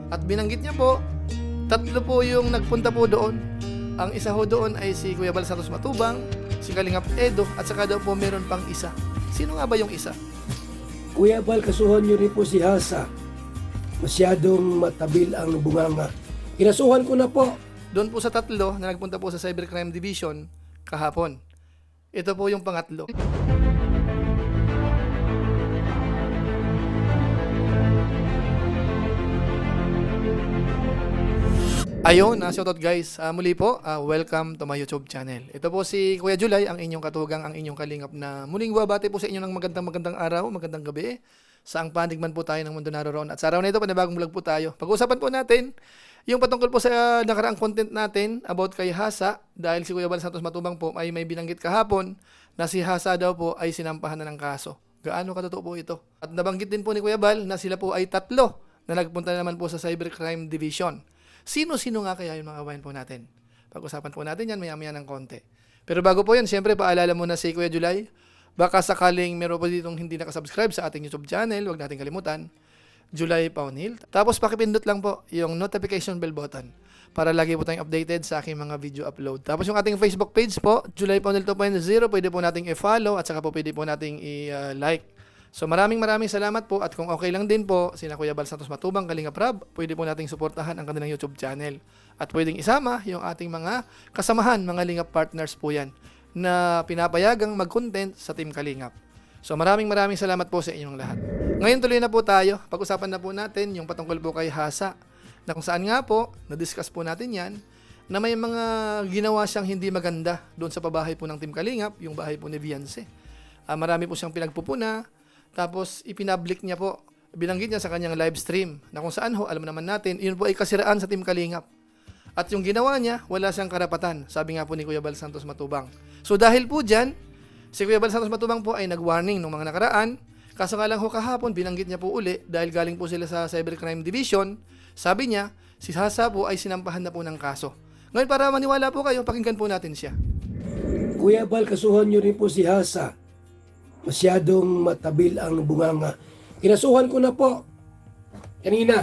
At binanggit niya po, tatlo po yung nagpunta po doon. Ang isa ho doon ay si Kuya Bal Santos Matubang, si Kalingap Edo, at saka daw po meron pang isa. Sino nga ba yung isa? Kuya Bal, kasuhan niyo rin po si Hasa. Masyadong matabil ang bunganga. Kinasuhan ko na po. Doon po sa tatlo na nagpunta po sa Cybercrime Division kahapon. Ito po yung pangatlo. Ayun, shoutout guys. Muli po, welcome to my YouTube channel. Ito po si Kuya Julay, ang inyong katugang, ang inyong kalingap na muling babati po sa inyo ng magandang araw, magandang gabi. Saang panig man po tayo ng mundo naroon. At sa araw na ito, panibagong vlog po tayo. Pag-uusapan po natin yung patungkol po sa nakaraang content natin about kay Hasa, dahil si Kuya Bal Santos Matubang po ay may binanggit kahapon na si Hasa daw po ay sinampahan na ng kaso. Gaano katotoo po ito? At nabanggit din po ni Kuya Bal na sila po ay tatlo na nagpunta naman po sa Cybercrime Division. Sino-sino nga kaya yung mga kabayan po natin? Pag-usapan po natin yan maya-maya ng konti. Pero bago po yan, syempre paalala muna si Kuya Julay. Baka sakaling meron po ditong hindi nakasubscribe sa ating YouTube channel, huwag natin kalimutan, Julay Paunil. Tapos pakipindot lang po yung notification bell button para lagi po tayong updated sa aking mga video upload. Tapos yung ating Facebook page po, Julay Paunil 2.0, pwede po nating i-follow at saka po pwede po nating i-like. So maraming salamat po, at kung okay lang din po sina Kuya Bal Santos Matubang, Kalingap Rab, pwede po nating suportahan ang kanilang YouTube channel. At pwedeng isama yung ating mga kasamahan, mga Lingap partners po yan na pinapayagang mag-content sa Team Kalingap. So maraming salamat po sa inyong lahat. Ngayon tuloy na po tayo. Pag-usapan na po natin yung patungkol po kay Hasa, na kung saan nga po, na-discuss po natin yan, na may mga ginawa siyang hindi maganda doon sa pabahay po ng Team Kalingap, yung bahay po ni Viance. Marami po siyang pinagpupuna, tapos ipinablik niya po, binanggit niya sa kanyang live stream, na kung saan ho, alam naman natin, yun po ay kasiraan sa Team Kalingap. At yung ginawa niya, wala siyang karapatan, sabi nga po ni Kuya Bal Santos Matubang. So dahil po dyan, si Kuya Bal Santos Matubang po ay nag-warning ng mga nakaraan. Kaso nga lang ho kahapon, binanggit niya po uli, dahil galing po sila sa Cybercrime Division, sabi niya, si Hasa po ay sinampahan na po ng kaso. Ngayon para maniwala po kayo, pakinggan po natin siya. Kuya Bal, kasuhan niyo rin po si Hasa. Masyadong matabil ang bunganga. Kinasuhan ko na po. Kanina.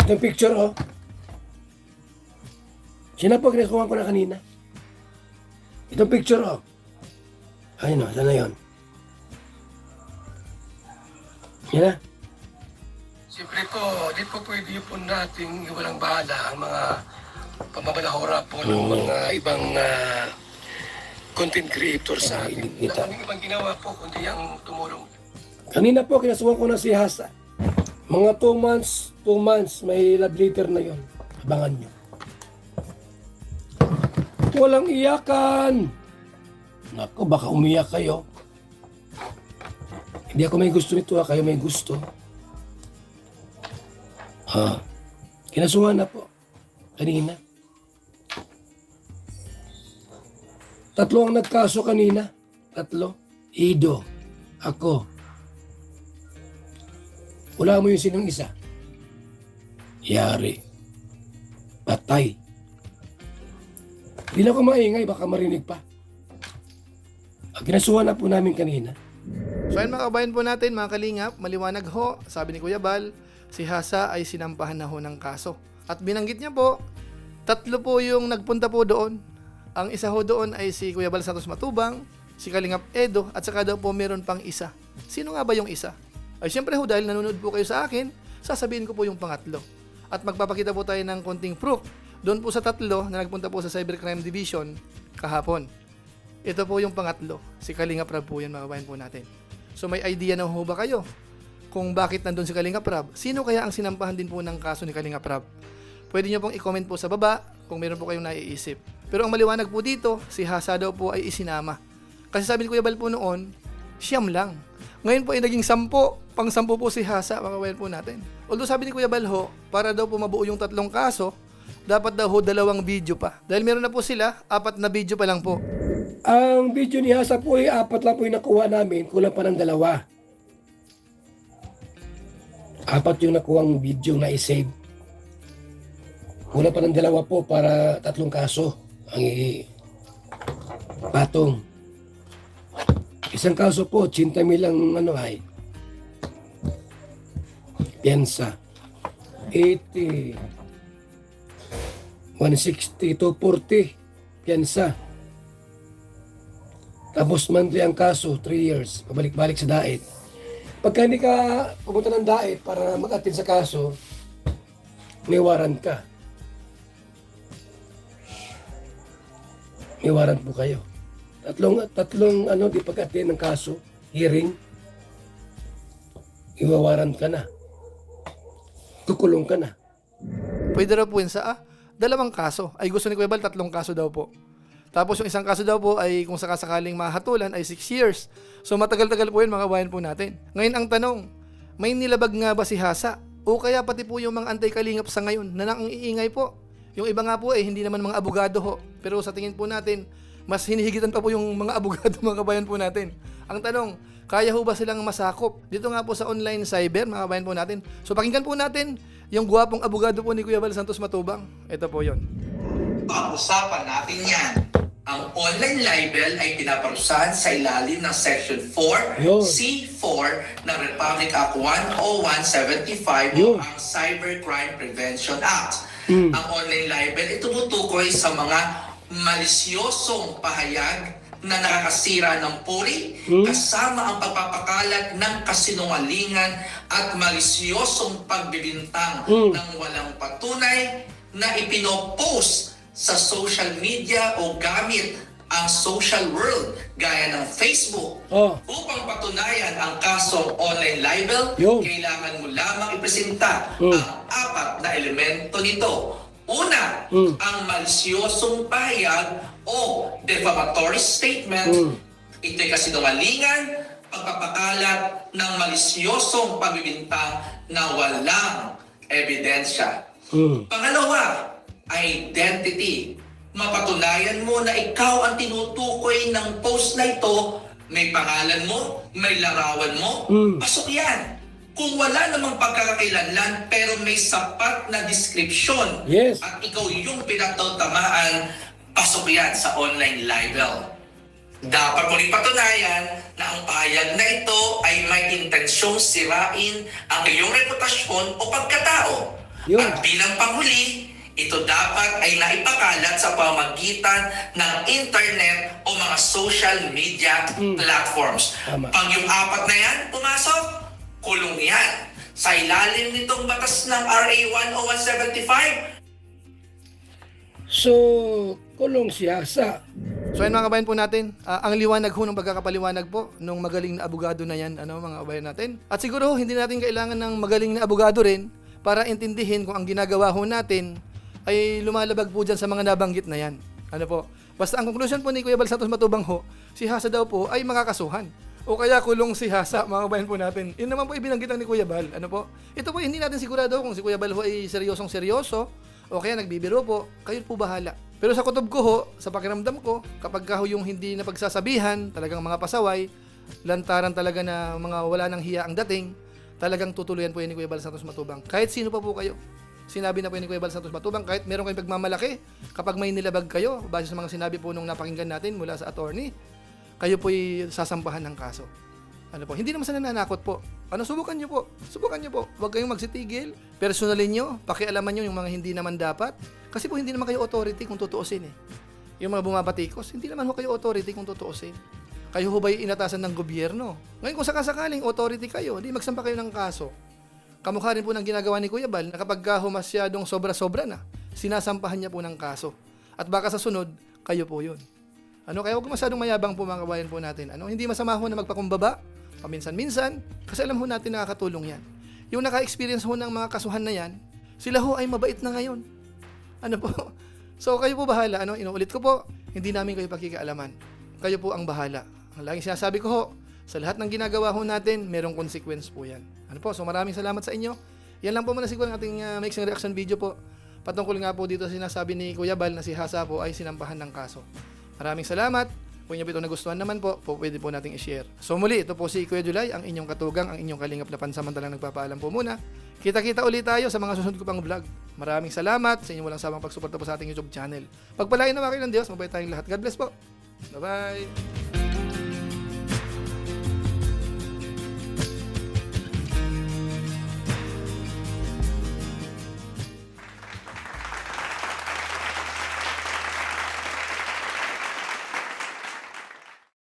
Itong picture, oh. Sino po kinasuhan ko na kanina? Itong picture, oh. Ayun, oh. Saan na yun? Yan na. Siyempre po, di po pwede po natin walang bahala ang mga pamamalahora po ng mga ibang content creator sa akin. Ang ibang ginawa po, kundi ang tumulong. Kanina po, kinasuhan ko na si Hasa. Mga 2 months, may love letter na yon. Abangan nyo. Walang iyakan. Naku, baka umiyak kayo. Hindi ako may gusto nito, kayo may gusto. Kinasuhan na po. Kanina. 3 ang nagkaso kanina. 3. Ido. Ako. Wala mo yung sinong isa. Yari. Patay. Hindi na ako maingay, baka marinig pa. Kinasuhan na po namin kanina. So ayun mga kabayan po natin, mga kalingap, maliwanag ho, sabi ni Kuya Bal, si Hasa ay sinampahan na ho ng kaso. At binanggit niya po, 3 po yung nagpunta po doon. Ang isa ho doon ay si Kuya Bal Santos Matubang, si Kalingap Edo, at saka daw po meron pang isa. Sino nga ba yung isa? Ay siyempre ho, dahil nanonood po kayo sa akin, sasabihin ko po yung pangatlo. At magpapakita po tayo ng konting proof doon po sa 3 na nagpunta po sa Cybercrime Division kahapon. Ito po yung pangatlo, si Kalingap Rab po yan, mga kabayan po natin. So may idea na ho ba kayo kung bakit nandun si Kalingap Rab? Sino kaya ang sinampahan din po ng kaso ni Kalingap Rab? Pwede nyo pong i-comment po sa baba kung meron po kayong naiisip. Pero ang maliwanag po dito, si Hasa daw po ay isinama. Kasi sabi ni Kuya Bal po noon, siyam lang. Ngayon po ay naging 10, pang-10 po si Hasa, mga kabayan po natin. Although sabi ni Kuya Bal ho, para daw po mabuo yung 3 kaso, dapat daw ho 2 video pa. Dahil meron na po sila, 4 na video pa lang po. Ang video ni Hasa po ay 4 lang po yung nakuha namin, kulang pa ng 2. 4 yung nakuhang video na i-save. Kulang pa ng 2 po para 3 kaso ang patong. Isang kaso po, 80,000 ang piyansa. 80, 160, 240, piyansa. Tapos monthly ang kaso, 3 years, pabalik-balik sa DAET. Pagka hindi ka pumunta ng DAET para mag-attend sa kaso, may warrant ka. May warrant po kayo. Tatlong di pag-attend ng kaso, hearing, iwawarrant ka na. Kukulong ka na. Pwede raw po yun sa 2 kaso. Ay gusto ni Kuya Bal, 3 kaso daw po. Tapos yung isang kaso daw po ay kung sakasakaling mahatulan ay 6 years. So matagal-tagal po yun mga kabayan po natin. Ngayon ang tanong, may nilabag nga ba si Hasa? O kaya pati po yung mga anti-kalingap sa ngayon na nang iingay po? Yung iba nga po hindi naman mga abogado ho. Pero sa tingin po natin, mas hinihigitan pa po yung mga abogado mga kabayan po natin. Ang tanong, kaya ho ba silang masakop? Dito nga po sa online cyber mga kabayan po natin. So pakinggan po natin yung gwapong abogado po ni Kuya Bal Santos Matubang. Ito po yon. Pag-usapan natin yan. Ang online libel ay pinaparusahan sa ilalim ng Section 4, Yun. C4 ng Republic Act 10175 o ang Cybercrime Prevention Act. Ang online libel ay tumutukoy sa mga malisyosong pahayag na nakakasira ng puri, kasama ang pagpapakalat ng kasinungalingan at malisyosong pagbibintang ng walang patunay na ipinopost sa social media o gamit ang social world gaya ng Facebook. Upang patunayan ang kasong online libel, kailangan mo lamang ipresenta ang 4 na elemento nito. Una, ang malisyosong pahayag o defamatory statement. Ito'y kasinungalingan, pagpapakalat ng malisyosong pagbibintang na walang ebidensya. Pangalawa, identity. Mapatunayan mo na ikaw ang tinutukoy ng post na ito, may pangalan mo, may larawan mo, pasok yan. Kung wala namang pagkakakilanlan pero may sapat na description at ikaw yung pinagtautamaan, pasok yan sa online libel. Dapat mo rin patunayan na ang pahayag na ito ay may intensyong sirain ang iyong reputasyon o pagkatao. At bilang panghuli, ito dapat ay naipakalat sa pamamagitan ng internet o mga social media platforms. Pag yung 4 na yan, pumasok, kulong yan. Sa ilalim nitong batas ng RA 10175. So, kulong si Hasa. So ayun mga kabayan po natin, ang liwanag ho ng pagkakapaliwanag po nung magaling na abogado na yan, mga kabayan natin. At siguro hindi natin kailangan ng magaling na abogado rin para intindihin kung ang ginagawa ho natin ay lumalabag po dyan sa mga nabanggit na yan. Ano po? Basta ang conclusion po ni Kuya Bal Santos Matubang ho, si Hasa daw po ay makakasuhan. O kaya kulong si Hasa, mga kabayan po natin. Yun naman po ibinanggit ni Kuya Bal. Ano po? Ito po hindi natin sigurado kung si Kuya Bal ho ay seryosong-seryoso o kaya nagbibiro po. Kayo po bahala. Pero sa kutob ko ho, sa pakiramdam ko, kapag ka ho yung hindi na pagsasabihan, talagang mga pasaway, lantaran talaga na mga wala nang hiya ang dating, talagang tutuluyan po yan ni Kuya Bal Santos Matubang. Kahit sino pa po kayo. Sinabi na po ni Kuya Bal Santos Matubang, kahit meron kayong pagmamalaki, kapag may nilabag kayo, base sa mga sinabi po nung napakinggan natin mula sa attorney, kayo po'y sasampahan ng kaso. Ano po? Hindi naman sa nananakot po. Subukan nyo po. Subukan nyo po. Huwag kayong magsitigil. Personalin nyo, pakialaman nyo yung mga hindi naman dapat. Kasi po hindi naman kayo authority kung tutuusin eh. Yung mga bumabatikos, hindi naman ho kayo authority kung tutuusin. Kayo ho ba'y inatasan ng gobyerno? Ngayon kung sakasakaling authority kayo, di magsampa kayo ng kaso. Kamukha rin po ng ginagawa ni Kuya Bal na kapag masyadong sobra-sobra na, sinasampahan niya po ng kaso. At baka sa sunod, kayo po yun. Kaya huwag masyadong mayabang po mga kabayan po natin. Hindi masama ho na magpakumbaba, paminsan-minsan, kasi alam ho natin nakakatulong yan. Yung naka-experience ho ng mga kasuhan na yan, sila ho ay mabait na ngayon. Po? So kayo po bahala. Inuulit ko po, hindi namin kayo pakikialaman. Kayo po ang bahala. Ang laging sinasabi ko ho, sa lahat ng ginagawa ho natin, merong consequence po yan. So maraming salamat sa inyo. Yan lang po muna siguro ang ating mixing reaction video po. Patungkol nga po dito sinasabi ni Kuya Bal na si Hasa po ay sinampahan ng kaso. Maraming salamat. Kung inyo po ito nagustuhan naman po, pwede po nating i-share. So muli, ito po si Kuya July, ang inyong katugang, ang inyong kalingap na pansamantalang nagpapaalam po muna. Kita-kita ulit tayo sa mga susunod ko pang vlog. Maraming salamat sa inyong walang samang pagsuporta po sa ating YouTube channel. Pagpalain naman kayo ng Diyos, mabait tayong lahat. God bless po. Bye-bye.